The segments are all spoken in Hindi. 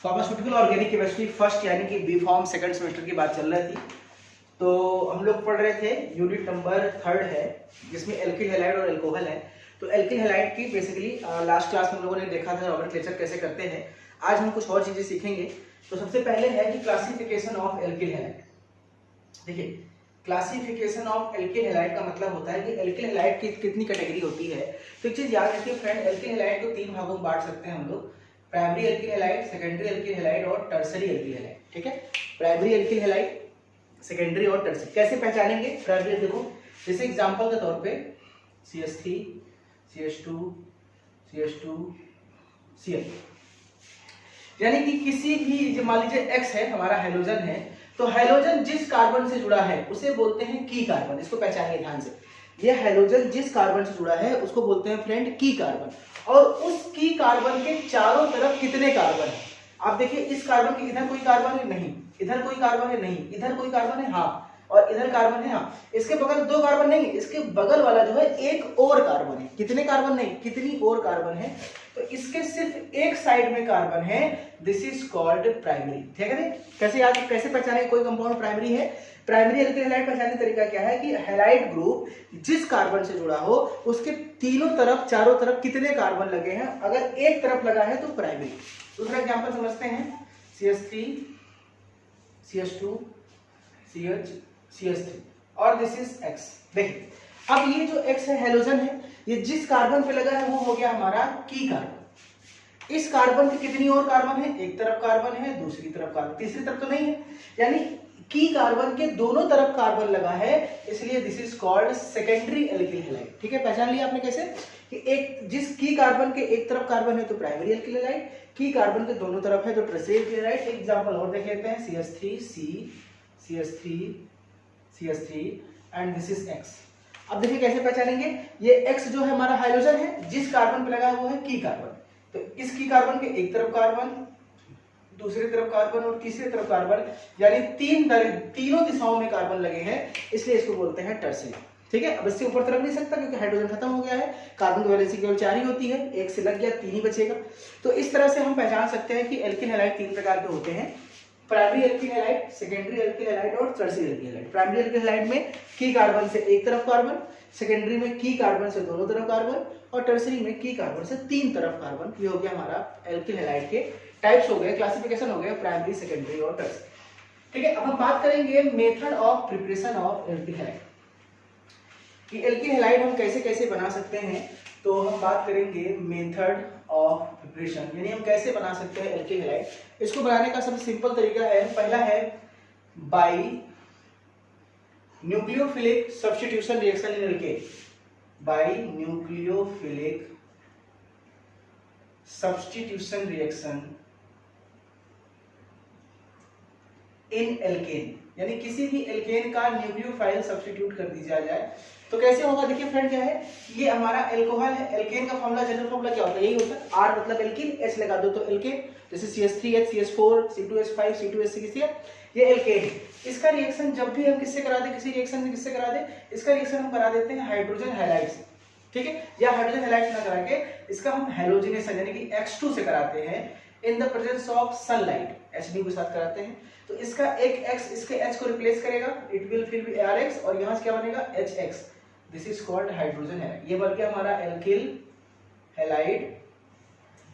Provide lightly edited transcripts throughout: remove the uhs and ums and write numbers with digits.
फार्मास्यूटिकल ऑर्गेनिक केमिस्ट्री फर्स्ट यानी कि बी फॉर्म सेकंड सेमेस्टर की बात चल रही थी। तो हम लोग पढ़ रहे थे यूनिट नंबर 3 है जिसमें एल्किल हैलाइड और एल्कोहल है। तो एल्किल हैलाइड की बेसिकली लास्ट क्लास में हम लोगों ने देखा था नोमेनक्लेचर कैसे करते हैं। आज हम कुछ और चीजें सीखेंगे। तो सबसे पहले है कि क्लासिफिकेशन ऑफ एल्किल हैलाइड। देखिए, क्लासिफिकेशन ऑफ एल्किल हैलाइड का मतलब होता है कि एल्किल हैलाइड की कितनी कैटेगरी होती है। तो एक चीज याद रखिए फ्रेंड, एल्किल हैलाइड को 3 भागों में बांट सकते हैं हम लोग, primary alkyl halide, secondary alkyl halide और टर्सरी एल्किल हैलाइड। ठीक है, प्राइमरी एल्किल हैलाइड, सेकेंडरी और टर्सरी। कैसे पहचानेंगे? प्राइमरी देखो, जैसे एग्जांपल के तौर पे CH3, CH2, CH2, Cl, यानी कि किसी भी, मान लीजिए X है हमारा हैलोजन है, तो हैलोजन जिस कार्बन से जुड़ा है उसे बोलते हैं की कार्बन। इसको पहचानिए ध्यान से, यह हैलोजन जिस कार्बन से जुड़ा है उसको बोलते हैं फ्रेंड की कार्बन। और उस की कार्बन के चारों तरफ कितने कार्बन है? आप देखिए, इस कार्बन के इधर कोई कार्बन है नहीं, इधर कोई कार्बन है नहीं, इधर कोई कार्बन है हाँ, और इधर कार्बन है हाँ। इसके बगल 2 कार्बन नहीं, इसके बगल वाला जो है एक और कार्बन है। कितने कार्बन नहीं, कितनी और कार्बन है। तो इसके सिर्फ एक साइड में कार्बन है, दिस इज कॉल्ड प्राइमरी। ठीक है, कैसे याद, कैसे पहचाने कोई कंपाउंड प्राइमरी है? प्राइमरी एल्किल हैलाइड पहचानने का तरीका क्या है कि हैलाइड ग्रुप जिस कार्बन से जुड़ा हो उसके तीनों तरफ, चारों तरफ कितने कार्बन लगे हैं। अगर एक तरफ लगा है तो प्राइमरी। दूसरा एग्जांपल समझते हैं, CH3, CH2, CH, CH3 और दिस इज X। देखिए, अब ये जो X है हैलोजन है, ये जिस कार्बन पे लगा है वो हो गया हमारा की कार्बन। इस कार्बन के कितनी और कार्बन है? एक तरफ कार्बन है, दूसरी तरफ कार्बन, तीसरी तरफ तो नहीं है। यानी की कार्बन के दोनों तरफ कार्बन लगा है, इसलिए this is called secondary alkyl halide. ठीक है, पहचान लिया आपने कैसे कि एक जिस की कार्बन के एक तरफ कार्बन है तो प्राइमरी एल्किल हैलाइड, की कार्बन के दोनों तरफ है तो टर्सरी एल्किल हैलाइड। एक एग्जांपल और देख लेते हैं, CH3C, CH3, CH3 and this is X। अब देखिए कैसे पहचानेंगे, ये X जो है हमारा हाइड्रोजन है, जिस कार्बन पे लगा हुआ है की कार्बन। तो इस की कार्बन के एक तरफ कार्बन, दूसरी तरफ कार्बन और तीसरी तरफ कार्बन, यानी तीनों दिशाओं में कार्बन लगे हैं, इसलिए इसको बोलते हैं टर्सरी। ठीक है, अब इससे ऊपर तरफ नहीं सकता क्योंकि हाइड्रोजन खत्म हो गया है, कार्बन की वैलेंसी केवल 4 ही होती है, एक से लग गया 3 ही बचेगा। तो इस तरह से हम पहचान सकते हैं कि एल्किल हैलाइड 3 प्रकार के होते हैं, primary alkyl halide, secondary alkyl halide और tertiary alkyl halide. Primary alkyl halide में की कार्बन से एक तरफ कार्बन, सेकेंडरी में की कार्बन से दोनों तरफ कार्बन और टर्सरी में की कार्बन से 3 तरफ कार्बन। ये हो गया हमारा एल्किल हैलाइड के टाइप्स हो गए, क्लासिफिकेशन हो गए प्राइमरी, सेकेंडरी और टर्सरी। ठीक है, अब हम बात करेंगे method of preparation of alkyl halide कि एल्किल हैलाइड हम कैसे कैसे बना सकते हैं। तो हम बात करेंगे मेथड ऑफ प्रिपरेशन, यानी हम कैसे बना सकते हैं एल्किल हैलाइड। इसको बनाने का सबसे सिंपल तरीका है, पहला है by nucleophilic substitution reaction in alkane. By nucleophilic substitution reaction in alkane, यानी किसी भी एल्केन का न्यूक्लियोफाइल सब्स्टिट्यूट कर दिया जाए तो कैसे होगा। देखिए फ्रेंड, क्या है, ये हमारा एल्कोहल है, एल्केन का फॉर्मूला, जनरल फॉर्मूला क्या होता है, यही होता है, R मतलब एल्किन, H लगा दो तो एल्केन, जैसे CH3H, CH4, C2H5, C2H6, ये एल्केन है। इसका रिएक्शन जब भी हम किससे करा दें, किसी रिएक्शन में किससे करा दें, इसका रिएक्शन हम करा देते हैं हाइड्रोजन हैलाइड से। ठीक है, या हाइड्रोजन हैलाइड ना करा के इसका हम हैलोजिनेशन यानी कि X2 से कराते हैं in the presence of sunlight, Hd के साथ कराते हैं। तो इसका एक X इसके H को रिप्लेस करेगा, इट विल फिर बी Rx और यहां से क्या बनेगा HX, this is called hydrogen halide. ये बन गया हमारा एल्किल हैलाइड,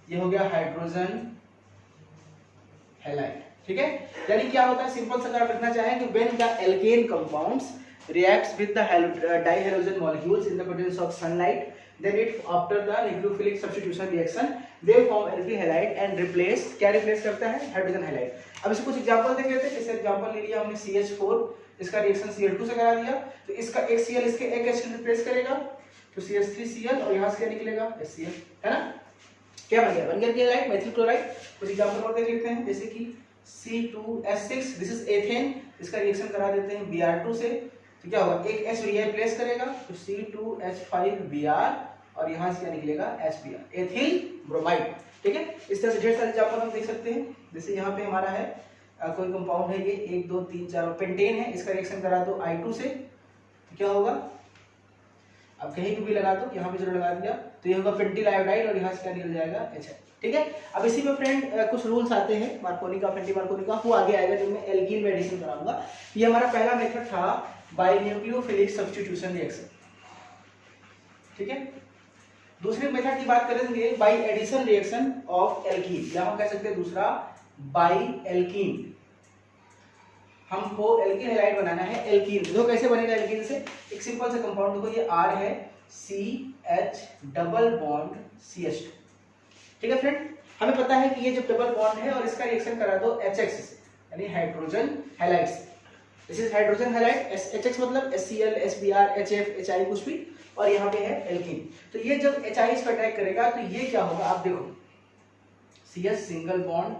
ये हो गया हाइड्रोजन हैलाइड। ठीक है, यानी क्या होता है, सिंपल सा अगर लिखना चाहें कि when the alkene compounds reacts with the dihalogen molecules in the presence of sunlight, then it after the nucleophilic substitution reaction they form alkyl halide and replace, क्या replace करता है, हाइड्रोजन हैलाइड। अब इसको कुछ एग्जांपल देख लेते हैं। जैसे एग्जांपल ले लिया हमने CH4, इसका रिएक्शन Cl2 से करा दिया, तो इसका एक Cl इसके एक H रिप्लेस करेगा तो CH3Cl और यहां से क्या निकलेगा HCl, है ना। क्या बन गया, बन गया हैलाइड मेथिल क्लोराइड। कुछ एग्जांपल और देख लेते हैं, जैसे कि C2H6, दिस इज एथेन, इसका रिएक्शन करा देते हैं Br2 से, तो क्या होगा, एक H रिप्लेस करेगा तो C2H5Br और यहां से क्या निकलेगा HBr, एथिल ब्रोमाइड। ठीक है, इस तरह से ढेर सारे एग्जांपल हम देख सकते हैं। जैसे यहाँ पे हमारा है कोई कंपाउंड है, ये 1 2 3 4 पेंटेन है, इसका रिएक्शन करा दो I2 से, तो क्या होगा अब कहीं भी लगा दो, यहाँ पे जरूर लगा दिया तो ये होगा पेंटिल आयोडाइड और यहाँ से क्या निकल जाएगा HI। ठीक है, अब इसी में फ्रेंड कुछ रूल्स आते हैं मार्कोनी का, पेंटी मार्कोनी का, वो आगे आएगा जब मैं एल्कीन में एडिशन कराऊंगा। ये हमारा पहला मेथड था बाय न्यूक्लियोफिलिक सब्स्टिट्यूशन रिएक्शन। ठीक है, दूसरे मेथड की बात करेंगे by addition reaction of alkene, या हम कह सकते हैं दूसरा बाय एल्कीन। हमको एल्कीन हैलाइड बनाना है। एल्कीन देखो कैसे बनेगा एल्कीन से, एक सिंपल सा कंपाउंड देखो, ये R है, CH डबल बॉन्ड CH2। ठीक है फ्रेंड, हमें पता है कि ये जो डबल बॉन्ड है और इसका रिएक्शन करा दो HX से, यानी हाइड्रोजन हैलाइड से। This is hydrogen halide, HX मतलब HCl, HBr, HF, HI कुछ भी, और यहाँ पे है एल्कीन। तो ये जब HI इस पर अटैक करेगा तो ये क्या होगा, आप देखो CH सिंगल बॉन्ड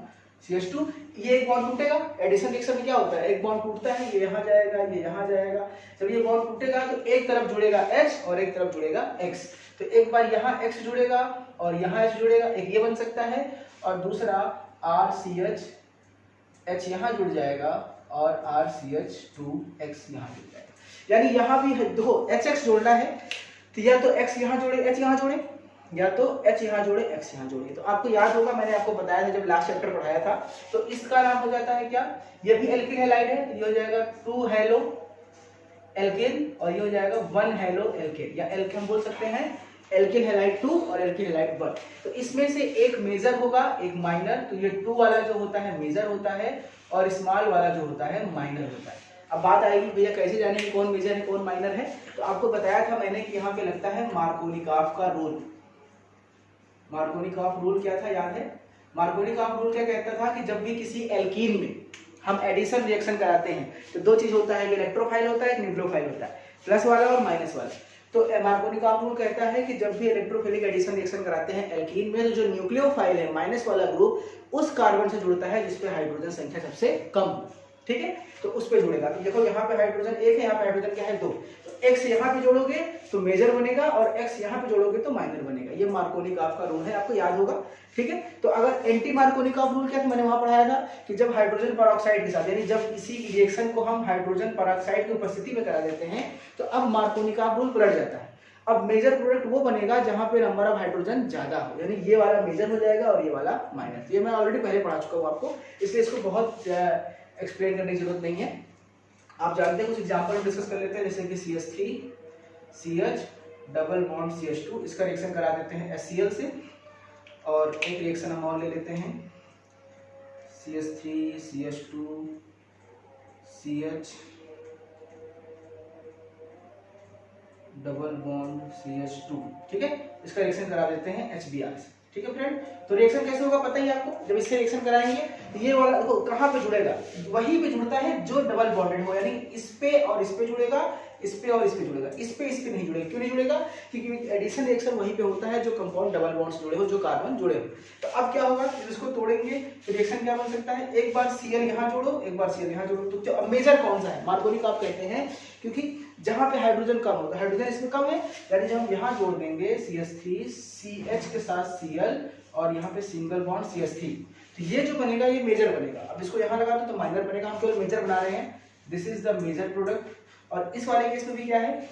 CH2, ये एक बॉन्ड टूटेगा। एडिशन रिएक्शन में क्या होता है, एक बॉन्ड टूटता है, ये यहाँ जाएगा, ये यहाँ जाएगा। जब ये बॉन्ड टूटेगा तो एक तरफ जुड़ेगा H और एक तरफ जुड़ेगा X। तो एक बार यहाँ X जुड़ेगा और यहाँ H जुड़ेगा, एक ये बन सकता है, और दूसरा RCH, H यहाँ जुड़ जाएगा और RCH2X यहाँ जुड़ जाएगा। यानी यहाँ भी देखो HX जोड़ना है तो या तो X यहाँ जोड़े, H यहाँ जोड़े, या तो H यहाँ जोड़े, X यहाँ जोड़े। तो आपको याद होगा, मैंने आपको बताया था जब लास्ट चैप्टर पढ़ाया था, तो इसका नाम हो जाता है क्या, ये भी एल्कीन हैलाइड है, तो ये हो जाएगा 2 हेलो एल्केन और ये हो जाएगा 1 हेलो एल्केन, या एल्केन हम बोल सकते हैं एल्कीन हैलाइड 2 और एल्कीन हैलाइड 1। तो इसमें से एक मेजर होगा एक माइनर, तो ये 2 वाला जो होता है मेजर होता है और स्मॉल वाला जो होता है माइनर होता है। अब बात आएगी भैया कैसे जानेंगे कौन मेजर है कौन माइनर है, तो आपको बताया था मैंने कि यहाँ पे लगता है मार्कोनिकॉफ का रूल। मार्कोनिकॉफ रूल क्या था, याद है? मार्कोनिकॉफ रूल क्या कहता था कि जब भी किसी एल्कीन में हम एडिशन रिएक्शन कराते हैं तो दो चीज होता है, इलेक्ट्रोफाइल होता है, एक न्यूक्लियोफाइल होता है, प्लस वाला और माइनस वाला। तो मार्कोनिकॉफ रूल कहता है कि जब भी इलेक्ट्रोफिलिक एडिशन रिएक्शन कराते हैं एल्कीन में, तो जो न्यूक्लियोफाइल है माइनस वाला ग्रुप उस कार्बन से जुड़ता है जिसपे हाइड्रोजन संख्या सबसे कम हो। ठीक है, तो उस पे जुड़ेगा। तो देखो यहाँ पे हाइड्रोजन 1 है, यहाँ पे हाइड्रोजन क्या है 2, तो x यहाँ पे जोड़ोगे तो मेजर बनेगा और x यहाँ पे जोड़ोगे तो माइनर बनेगा। ये मार्कोनिकॉफ का रूल है, आपको याद होगा। ठीक है, तो अगर एंटी मार्कोनिकॉफ रूल क्या था, मैंने वहां पढ़ाया था कि जब हाइड्रोजन पेरोक्साइड के साथ, यानी जब इसी रिएक्शन को हम हाइड्रोजन पेरोक्साइड की उपस्थिति में करा देते हैं तो अब मार्कोनिकॉफ रूल पलट जाता है। अब मेजर प्रोडक्ट वो बनेगा जहां पे नंबर ऑफ हाइड्रोजन ज्यादा हो, यानी ये वाला मेजर हो जाएगा और ये वाला माइनर। ये मैं ऑलरेडी पहले पढ़ा चुका हूँ आपको, इसलिए इसको बहुत एक्सप्लेन करने की जरूरत नहीं है, आप जानते हैं। कुछ एग्जांपल डिस्कस कर लेते हैं, जैसे कि CH3 CH double bond CH2, इसका रिएक्शन करा देते हैं HCl से, और एक रिएक्शन हम और ले लेते हैं CH3 CH2 CH double bond CH2। ठीक है, इसका रिएक्शन करा देते हैं HBr से। ठीक है फ्रेंड, तो रिएक्शन कैसे होगा पता ही आपको, जब इससे रिएक्शन कराएंगे तो ये वाला कहाँ पे जुड़ेगा, वहीं पे जुड़ता है जो डबल बॉन्डेड हो, यानी इस पे और इस पे जुड़ेगा, इस पे और इस पे जुड़ेगा, इस पे नहीं जुड़ेगा। क्यों नहीं जुड़ेगा, क्योंकि एडिशन रिएक्शन वहीं पे होता है जो कंपाउंड डबल बॉन्ड्स जुड़े हो, जो कार्बन जुड़े हो। तो अब क्या होगा, जब इसको तोड़ेंगे तो रिएक्शन क्या बन सकता है, एक बार Cl यहाँ जोड़ो, एक बार Cl यहाँ जोड़ो। तो अब मेजर कौन सा है, मार्कोनिकॉफ कहते हैं, क्योंकि जहां पे हाइड्रोजन कम होगा, हाइड्रोजन इसमें कम है, यानी जब हम यहाँ जोड़ देंगे CH3 CH के साथ Cl और यहाँ पे सिंगल बॉन्ड CH3, तो ये जो बनेगा ये मेजर बनेगा। अब इसको यहाँ लगा दो तो माइनर बनेगा, हम केवल मेजर बना रहे हैं। This is the major product. और इस वाले केस में भी क्या है,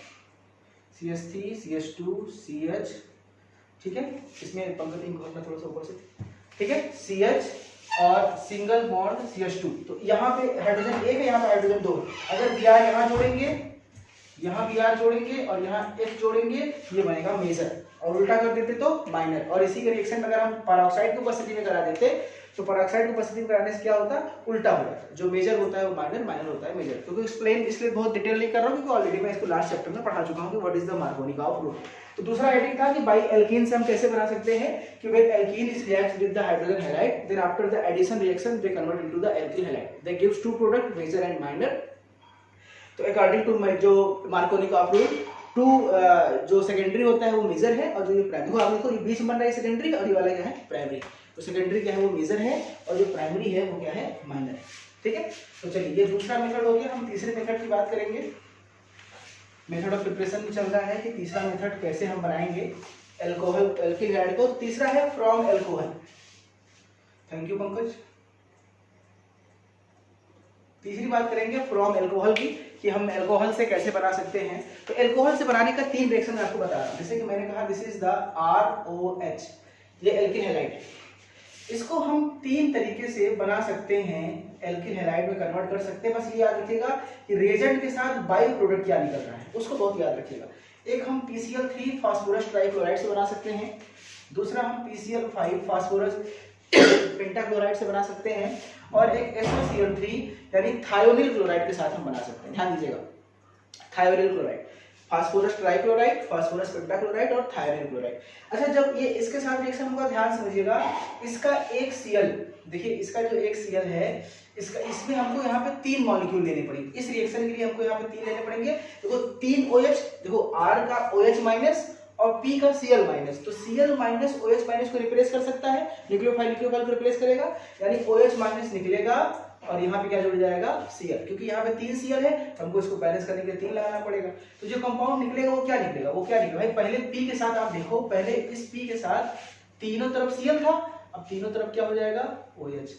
CH3 CH2 CH। ठीक है, इसमें पंक्ति घोषणा थोड़ा सा ऊपर से, ठीक है, CH और सिंगल बॉन्ड CH2। तो यहाँ पे हाइड्रोजन 1 है, यहाँ पे हाइड्रोजन 2। अगर Br यहाँ जोड़ेंगे, यहाँ Br जोड़ेंगे और यहाँ H जोड़ेंगे, ये बनेगा मेजर, और उल्टा कर देते तो माइनर। और इसी के रिएक्शन अगर हम पेरोक्साइड की उपस्थिति में करा देते तो पेरोक्साइड की उपस्थिति में कराने से क्या होता, उल्टा हो जाता, जो मेजर होता है वो माइनर, माइनर होता है मेजर। क्योंकि एक्सप्लेन इसलिए बहुत डिटेल नहीं कर रहा हूँ क्योंकि ऑलरेडी मैं इसको लास्ट चैप्टर में पढ़ा चुका हूँ कि what is the Markovnikov rule. तो दूसरा हेडिंग था कि बाई एल्कीन से हम कैसे बना सकते हैं कि when alkene is react with the hydrogen halide, then after the addition reaction they convert into the alkene halide, they gives two product major and minor. तो अकॉर्डिंग टू जो मार्कोनिकॉफ रूल, टू जो सेकेंडरी होता है वो मेजर है और जो ये प्राइमरी, आप देखो ये बीच में बन रहा है सेकेंडरी और ये वाला क्या है प्राइमरी। तो सेकेंडरी क्या है वो मेजर है और जो प्राइमरी है वो क्या है माइनर है। ठीक है, तो चलिए ये दूसरा मेथड हो गया। हम तीसरे मेथड की बात करेंगे। मेथड ऑफ प्रिपरेशन में चल रहा है कि तीसरा मेथड कैसे हम बनाएंगे एल्कोहल एल्किल हैलाइड को। तीसरा है from alcohol. Thank you Pankaj. तीसरी बात करेंगे फ्रॉम एल्कोहल की, कि हम अल्कोहल से कैसे बना सकते हैं। तो अल्कोहल से बनाने का 3 रिएक्शन मैं आपको बता रहा हूँ। जैसे कि मैंने कहा दिस इज द ROH, ये एल्किल हैलाइड, इसको हम 3 तरीके से बना सकते हैं, एल्किल हैलाइड में कन्वर्ट कर सकते हैं। बस ये याद रखिएगा कि रिएजेंट के साथ बाई प्रोडक्ट क्या निकल रहा है, उसको बहुत याद रखिएगा। एक हम PCl3 फास्फोरस ट्राइक्लोराइड से बना सकते हैं, दूसरा हम PCl5 फास्फोरस पेंटाक्लोराइड से बना सकते हैं, और एक SOCl3 यानी थायोनिल क्लोराइड के साथ हम बना सकते हैं। ध्यान दीजिएगा, thionyl chloride, phosphorus trichloride, phosphorus pentachloride और थायोनिल क्लोराइड। अच्छा, जब ये इसके साथ रिएक्शन होगा, ध्यान समझिएगा, इसका एक Cl, देखिए इसका जो एक Cl है, इसमें हमको यहाँ पे 3 मॉलिक्यूल लेने पड़ेंगे। इस रिएक्शन के लिए हमको यहाँ पे 3 लेने पड़ेंगे। देखो 3 OH, देखो R का OH माइनस और P का Cl माइनस, तो Cl माइनस OH माइनस को रिप्लेस कर सकता है, न्यूक्लियोफाइल को रिप्लेस करेगा, यानी OH माइनस निकलेगा और यहाँ पे क्या जुड़ जाएगा, Cl, क्योंकि यहाँ पे 3 Cl है, हमको इसको बैलेंस करने के लिए 3 लगाना पड़ेगा। तो जो कंपाउंड निकलेगा वो क्या निकलेगा, भाई पहले P के साथ आप देखो, पहले इस P के साथ तीनों तरफ Cl था, अब तीनों तरफ क्या हो जाएगा, OH।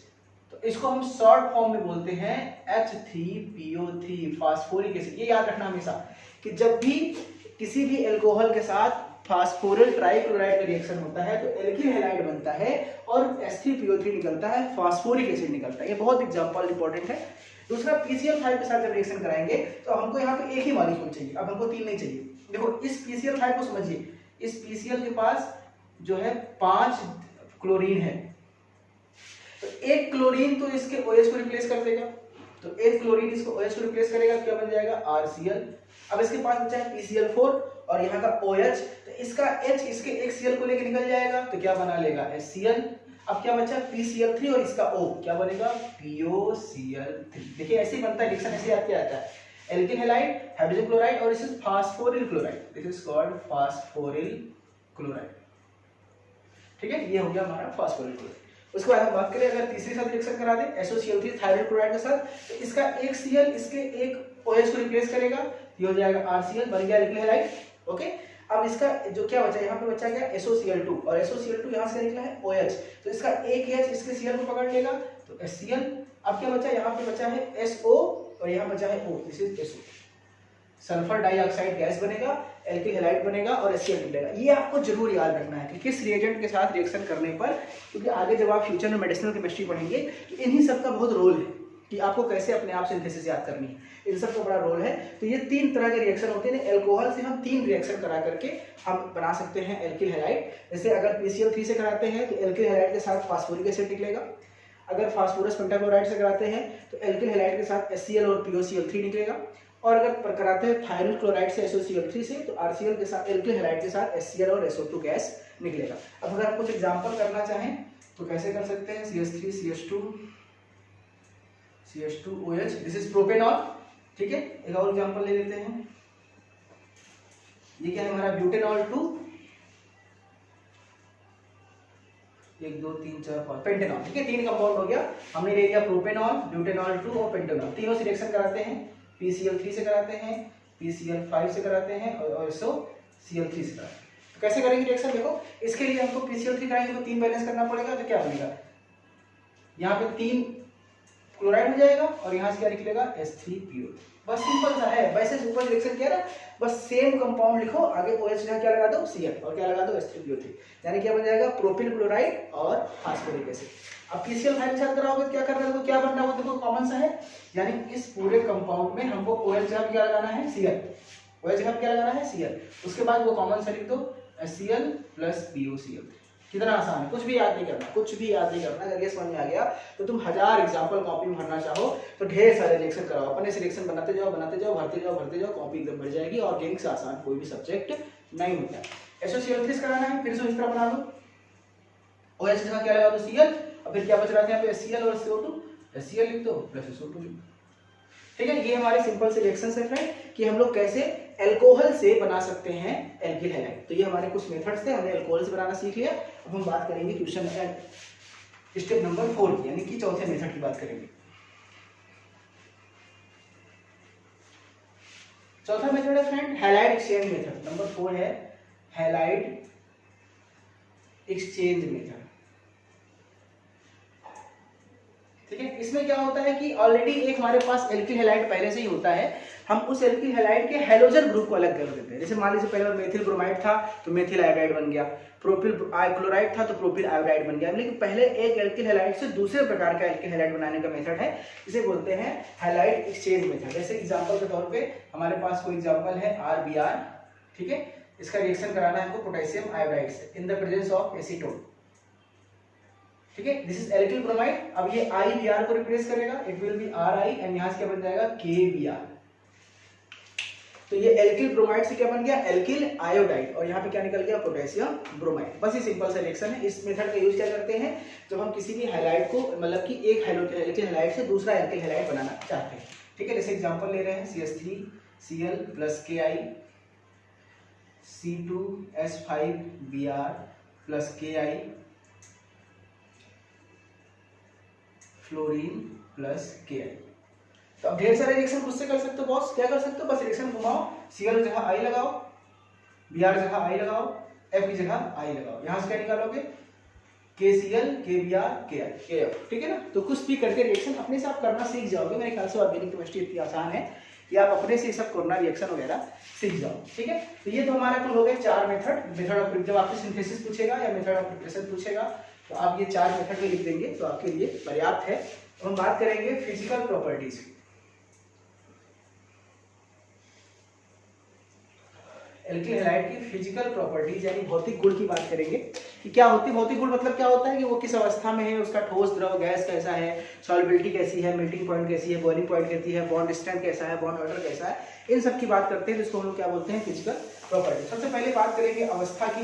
तो इसको हम शॉर्ट फॉर्म में बोलते हैं H3PO3 फास्फोरिक एसिड। ये याद रखना हमेशा कि जब भी किसी भी अल्कोहल के साथ फास्फोरिल ट्राइक्लोराइड का रिएक्शन होता है तो एल्किल हैलाइड बनता है और H3PO3 निकलता है, फास्फोरिक एसिड निकलता है। ये बहुत एग्जांपल इंपॉर्टेंट है। दूसरा PCl5 के साथ जब रिएक्शन कराएंगे तो हमको यहाँ पे एक ही मॉलिक्यूल चाहिए, अब हमको 3 नहीं चाहिए। देखो इस PCl5 को समझिए, इस PCl के पास जो है 5 क्लोरीन है, तो एक क्लोरीन तो इसके OH को रिप्लेस कर देगा, तो एक क्लोरीन इसको OH को रिप्लेस करेगा, क्या बन जाएगा, RCl। अब इसके पास बचा है PCl4 और यहाँ का OH, तो इसका H इसके एक Cl को लेके निकल जाएगा, तो क्या बना लेगा, HCl। अब क्या बचा, PCl3 और इसका O, क्या बनेगा, POCl3। देखिए ऐसे ही बनता है, रिएक्शन ऐसे याद किया जाता है, एल्किल हैलाइड, हाइड्रोजन क्लोराइड और इस phosphoryl chloride, this is called phosphoryl chloride. ठीक है, ये हो गया हमारा फास्फोरिल क्लोराइड। उसके बाद हम बात करें अगर तीसरे साथ रिएक्शन करा दें SOCl3 थायराइड क्लोराइड के साथ, तो इसका एक Cl इसके एक OH को रिप्लेस करेगा, ये हो जाएगा RCl, बन गया एल्किल हैलाइड। ओके, अब इसका जो क्या बचा, यहाँ पे बचा क्या, SOCl2, और SOCl2 यहाँ से निकला है OH, तो इसका एक H इसके Cl को पकड़ लेगा, तो HCl। अब क्या बचा, यहाँ पे बचा है SO और यहाँ बचा है O, this is SO, sulphur dioxide gas बनेगा, एल्किल हैलाइड बनेगा और HCl निकलेगा। ये आपको जरूर याद रखना है कि किस रिएजेंट के साथ रिएक्शन करने पर, क्योंकि आगे जब आप फ्यूचर में मेडिसिनल केमिस्ट्री पढ़ेंगे तो इन्हीं सब का बहुत रोल है कि आपको कैसे अपने आप सिंथेसिस याद करनी है, इन सब का बड़ा रोल है। तो ये 3 तरह के रिएक्शन होते हैं, अल्कोहल से हम 3 रिएक्शन करा करके हम बना सकते हैं एल्किल हैलाइड। जैसे अगर PCl3 से कराते हैं तो एल्किल हैलाइड के साथ फास्फोरिक एसिड निकलेगा, अगर फास्फोरस पेंटाक्लोराइड से कराते हैं तो एल्किल हैलाइड के साथ HCl और POCl3 निकलेगा, और अगर कराते हैं थायराइड क्लोराइड से SOCl3 से तो RCl के साथ एल्किल हैलाइड के साथ HCl और SO2 गैस निकलेगा। अब अगर आप कुछ एग्जांपल करना चाहें तो कैसे कर सकते हैं, CH3 CH2 OH, this is propanol. ठीक है, एक और एग्जांपल ले लेते हैं, ये क्या है हमारा ब्यूटेनॉल 2, 1 2 3 4 5 पेंटेनॉल। ठीक है, 3 कंपाउंड हो गया, हमने ले लिया प्रोपेनॉल, ब्यूटेनॉल 2 और पेंटेनॉल। तीनों से रिएक्शन कराते हैं, PCl3 से कराते हैं, PCl5 से कराते हैं और SOCl3 से कराते हैं। तो कैसे करेंगे रिएक्शन, देखो इसके लिए हमको PCl3 कराएंगे तो 3 बैलेंस करना पड़ेगा, तो क्या बनेगा, यहाँ पे 3 क्लोराइड हो जाएगा और यहाँ से क्या निकलेगा, H3PO। बस सिंपल सा है, वैसे ऊपर रिएक्शन किया ना, बस सेम कंपाउंड लिखो, आगे OH क्या लगा दो, Cl, और क्या लगा दो, H3PO3, यानी क्या बन जाएगा, प्रोपिल क्लोराइड और फास्फोरिक एसिड। अब PCl5 के साथ कराओगे क्या करना है, तो क्या बनना है, देखो कॉमन सा है, यानी इस पूरे कंपाउंड में हमको OH जगह क्या लगाना है, Cl, OH जगह क्या लगाना है, Cl, उसके बाद वो कॉमन सा लिख दो HCl प्लस POCl। कितना आसान है, कुछ भी याद नहीं करना, कुछ भी याद नहीं करना। अगर ये समझ में आ गया तो तुम 1000 एग्जांपल कॉपी में भरना चाहो तो ढेर सारे रिएक्शन कराओ, अपने से रिएक्शन बनाते जाओ भरते जाओ, कॉपी एकदम भर जाएगी। ऑर्गेनिक से आसान कोई भी सब्जेक्ट नहीं होता है। SOCl3 कराना है, फिर से इस तरह बना लो, OH जगह क्या लगा दो, Cl, और फिर क्या बच रहा है यहाँ पे, HCl और SO2, HCl लिख दो प्लस SO2 लिख दो। ठीक है, ये हमारे सिंपल से रिएक्शंस है फ्रेंड कि हम लोग कैसे अल्कोहल से बना सकते हैं एल्किल हैलाइड। तो ये हमारे कुछ मेथड्स थे, हमने अल्कोहल से बनाना सीख लिया। अब हम बात करेंगे क्वेश्चन स्टेप नंबर 4 की, यानी कि चौथे मेथड की बात करेंगे। चौथा मेथड है friend halide exchange method, number 4 है हैलाइड एक्सचेंज मेथड। ठीक है। इसमें क्या होता है कि ऑलरेडी एक हमारे पास एल्किल हैलाइड पहले से ही होता है, हम उस एल्किल हैलाइड के हेलोजन ग्रुप को अलग कर देते हैं। जैसे मान लीजिए पहले मेथिल ब्रोमाइड था तो मेथिल आयोडाइड बन गया, प्रोपिल क्लोराइड था तो प्रोपिल आयोडाइड बन गया। लेकिन पहले एक एल्किल हैलाइड से दूसरे प्रकार का एल्किल हैलाइड बनाने का मेथड है, इसे बोलते हैं हैलाइड एक्सचेंज मेथड। जैसे एग्जांपल के तौर पे हमारे पास कोई एग्जांपल है RBr, ठीक है, इसका रिएक्शन कराना है हमको पोटेशियम आयोडाइड से in the presence of acetone, ठीक है। This is alkyl bromide. अब ये IBr को रिप्लेस करेगा, it will be Ri and यहां से क्या बन जाएगा KBr। तो ये एल्किल ब्रोमाइड से क्या बन गया, एल्किल आयोडाइड, और यहाँ पे क्या निकल गया, पोटेशियम ब्रोमाइड। बस ये सिंपल सा रिएक्शन है। इस मेथड का यूज क्या करते हैं, जब हम किसी भी हैलाइड को मतलब कि एक एल्किल हैलाइड से दूसरा एल्किल हैलाइड बनाना चाहते हैं, ठीक है। जैसे एग्जांपल ले रहे हैं CH3Cl + Ki C2H5Br + Ki fluorine + Ki। तो अब ढेर सारे रिएक्शन खुद से कर सकते हो बॉस। क्या कर सकते हो, बस रिएक्शन घुमाओ, Cl जगह I लगाओ, Br जगह I लगाओ, F की जगह I लगाओ, यहां से क्या निकालोगे, KCl KBr KI KF, ठीक है ना। तो कुछ भी करके रिएक्शन अपने से आप करना सीख जाओगे। मेरे ख्याल से ऑर्गेनिक केमिस्ट्री इतनी आसान है कि आप अपने से सब करना रिएक्शन वगैरह सीख जाओ, ठीक है। तो ये तो हमारा कुल हो गए 4 मेथड ऑफ, जब आपसे सिंथेसिस पूछेगा या मेथड ऑफ प्रिपरेशन पूछेगा तो आप ये 4 मेथड में लिख देंगे तो आपके लिए पर्याप्त है। तो हम बात करेंगे फिजिकल प्रॉपर्टीज की। एल्किल हैलाइड की फिजिकल प्रॉपर्टीज यानी भौतिक गुण की बात करेंगे कि क्या होती है भौतिक गुण, मतलब क्या होता है कि वो किस अवस्था में है, उसका ठोस द्रव गैस कैसा है, सॉल्युबिलिटी कैसी है, मेल्टिंग पॉइंट कैसी है, बॉइलिंग पॉइंट कैसी है, बॉन्ड स्ट्रेंथ कैसा है, बॉन्ड ऑर्डर कैसा है, इन सब की बात करते हैं जिसको हम लोग क्या बोलते हैं, फिजिकल प्रॉपर्टी। सबसे पहले बात करेंगे अवस्था की।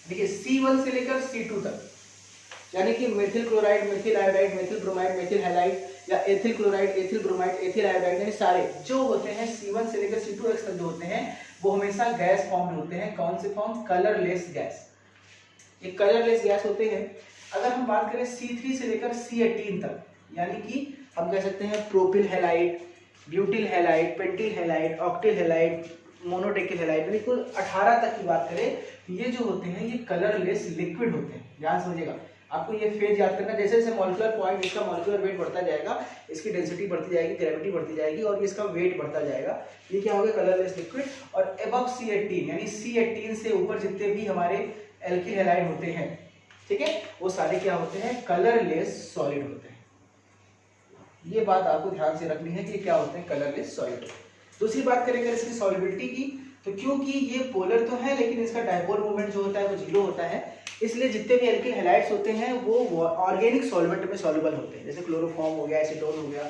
देखिए C1 से लेकर C2 तक यानी कि methyl chloride, methyl iodide, methyl bromide, methyl halide या ethyl chloride, ethyl bromide, ethyl iodide, यानी सारे जो होते हैं C1 से लेकर C2X तक जो होते हैं वो हमेशा गैस फॉर्म होते हैं। कौन से फॉर्म, कलरलेस गैस, ये कलरलेस गैस होते हैं। अगर हम बात करें C3 से लेकर C18 तक यानी कि हम कह सकते हैं propyl halide, butyl halide, pentyl halide, octyl halide, मोनोटेकिल हैलाइड, यानी कुल 18 तक की बात करें, ये जो होते हैं ये कलरलेस लिक्विड होते हैं। ध्यान समझिएगा, आपको ये फेज याद करना, जैसे जैसे मॉलिक्यूलर पॉइंट इसका मॉलिक्यूलर वेट बढ़ता जाएगा, इसकी डेंसिटी बढ़ती जाएगी, ग्रेविटी बढ़ती जाएगी और इसका वेट बढ़ता जाएगा। ये क्या होगा, कलरलेस लिक्विड। और अबव C18 यानी C18 से ऊपर जितने भी हमारे एल्किल हैलाइड होते हैं, ठीक है, वो सारे क्या होते हैं, कलरलेस सॉलिड होते हैं। ये बात आपको ध्यान से रखनी है कि क्या होते हैं, कलरलेस सॉलिड। दूसरी बात करेंगे इसकी सॉल्युबिलिटी की, तो क्योंकि ये पोलर तो है लेकिन इसका डायपोल मूवमेंट जो होता है वो 0 होता है, इसलिए जितने भी एल्किल हैलाइड्स होते हैं वो ऑर्गेनिक सॉल्वेंट में सॉल्युबल होते हैं। जैसे क्लोरोफॉर्म हो गया, एसीटोन हो गया,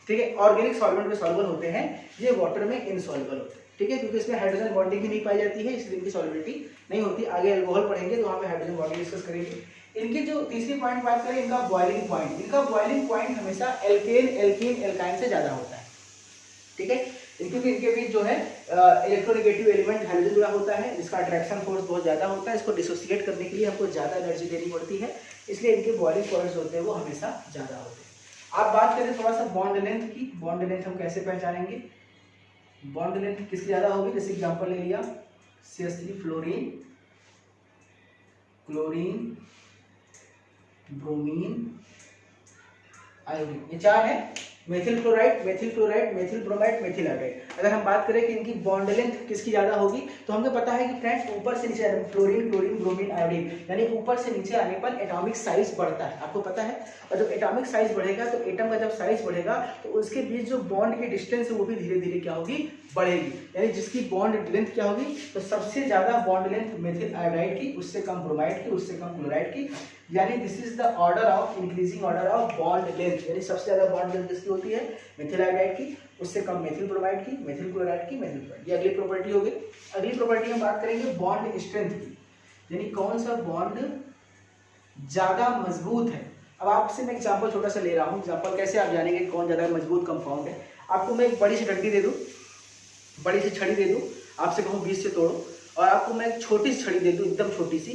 ठीक है, ऑर्गेनिक सॉल्वेंट में सॉल्युबल होते हैं, ये वाटर में इनसॉल्युबल होते हैं, ठीक है, क्योंकि इसमें हाइड्रोजन बॉन्डिंग भी नहीं पाई जाती है, इसलिए इनकी सॉल्युबिलिटी नहीं होती। आगे अल्कोहल पढ़ेंगे तो वहाँ पे हाइड्रोजन बॉन्डिंग डिस्कस करेंगे। इनकी जो तीसरी पॉइंट बात करें, इनका बॉइलिंग पॉइंट, इनका बॉइलिंग पॉइंट हमेशा एल्केन, एल्कीन, एल्काइन से ज्यादा होता है, ठीक है, क्योंकि इनके बीच जो है इलेक्ट्रोनेगेटिव एलिमेंट हाइड्रोजन जुड़ा होता है, जिसका अट्रैक्शन फोर्स बहुत ज्यादा होता है। इसको डिसोसिएट करने के लिए हमको ज्यादा एनर्जी देनी पड़ती है, इसलिए इनके बॉइलिंग पॉइंट्स होते हैं वो हमेशा ज्यादा होते हैं। आप बात करें थोड़ा सा बॉन्ड लेंथ की, बॉन्ड लेंथ हम कैसे पहचानेंगे, बॉन्ड लेंथ किसकी ज्यादा होगी, जैसे एग्जांपल ले लिया CH3 fluorine, chlorine, bromine, iodine, ये 4 है। Methyl chloride, methyl chloride, methyl bromide, methyl iodide. अगर हम बात करें कि इनकी बॉन्ड लेंथ किसकी ज्यादा होगी, तो हमें पता है कि फ्रेंड्स ऊपर से नीचे फ्लोरीन, क्लोरीन, ब्रोमीन, आयोडीन, यानी ऊपर से नीचे आने पर एटॉमिक साइज बढ़ता है, आपको पता है। और जब एटॉमिक साइज बढ़ेगा तो एटम का जब साइज बढ़ेगा तो उसके बीच जो बॉन्ड की डिस्टेंस है वो भी धीरे धीरे क्या होगी, बढ़ेगी। यानी जिसकी बॉन्ड लेंथ क्या होगी, तो सबसे ज्यादा बॉन्ड लेंथ मेथिल आयोडाइड की, उससे कम ब्रोमाइड की, उससे कम क्लोराइड की। यानी this is the order of increasing order of bond length, यानी सबसे ज्यादा बॉन्ड लेंथ किसकी होती है, मेथिल आयोडाइड की, उससे कम मेथिल ब्रोमाइड की, मेथिल क्लोराइड की, मेथिल क्लोराइड। ये अगली प्रॉपर्टी होगी। अगली प्रॉपर्टी हम बात करेंगे बॉन्ड स्ट्रेंथ की, यानी कौन सा बॉन्ड ज्यादा मजबूत है। अब आपसे मैं एग्जांपल छोटा सा ले रहा हूं, एग्जांपल कैसे आप जानेंगे कौन ज्यादा मजबूत कंपाउंड है। आपको मैं एक बड़ी सी डंडी दे दूं, बड़ी सी छड़ी दे दूं, आपसे कहूं 20 से तोड़ो, और आपको मैं एक छोटी सी छड़ी दे दूं, एकदम छोटी सी,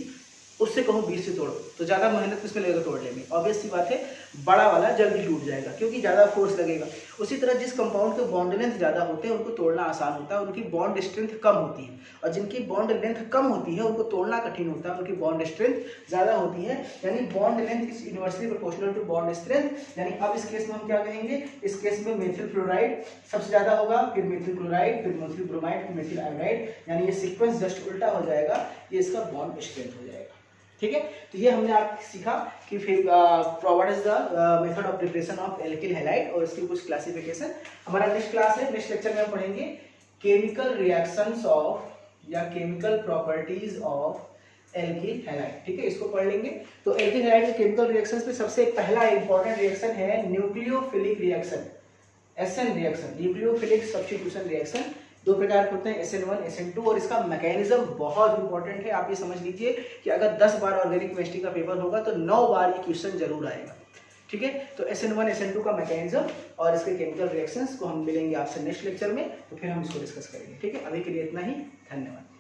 उससे कहूँ 20 से तोड़ो तो ज़्यादा मेहनत किसमें लगेगा तोड़ने में, ऑब्वियस सी बात है बड़ा वाला जल्दी टूट जाएगा क्योंकि ज़्यादा फोर्स लगेगा। उसी तरह जिस कंपाउंड के बॉन्ड लेंथ ज़्यादा होते हैं उनको तोड़ना आसान होता है, उनकी बॉन्ड स्ट्रेंथ कम होती है, और जिनकी बॉन्ड लेंथ कम होती है उनको तोड़ना कठिन होता है, उनकी बॉन्ड स्ट्रेंथ ज़्यादा होती है। यानी bond length is inversely proportional to bond strength. यानी अब इस केस में हम क्या कहेंगे, इस केस में मेथिल फ्लोराइड सबसे ज़्यादा होगा, फिर मेथिल क्लोराइड, फिर मेथिल ब्रोमाइड, फिर मेथिल आयोडाइड, यानी ये सीक्वेंस जस्ट उल्टा हो जाएगा, ये इसका बॉन्ड स्ट्रेंथ हो जाएगा। ठीक है, तो ये हमने आप सीखा कि फिर what is the method of preparation of alkyl halide और इसकी कुछ क्लासिफिकेशन। हमारा नेक्स्ट क्लास है, नेक्स्ट लेक्चर में हम पढ़ेंगे केमिकल रिएक्शंस ऑफ या chemical properties of alkyl halide. ठीक है, इसको पढ़ लेंगे। तो एल्किल हैलाइड के केमिकल रिएक्शंस में सबसे पहला इंपॉर्टेंट रिएक्शन है nucleophilic reaction, SN reaction, nucleophilic substitution reaction. दो प्रकार के होते हैं, SN1, SN2, और इसका मैकेनिज्म बहुत इंपॉर्टेंट है। आप ये समझ लीजिए कि अगर 10 बार ऑर्गेनिक केमिस्ट्री का पेपर होगा तो 9 बार ये क्वेश्चन जरूर आएगा। ठीक है, तो SN1, SN2 का मैकेनिज्म और इसके केमिकल रिएक्शंस को हम मिलेंगे आपसे नेक्स्ट लेक्चर में, तो फिर हम इसको डिस्कस करेंगे। ठीक है, अभी के लिए इतना ही, धन्यवाद।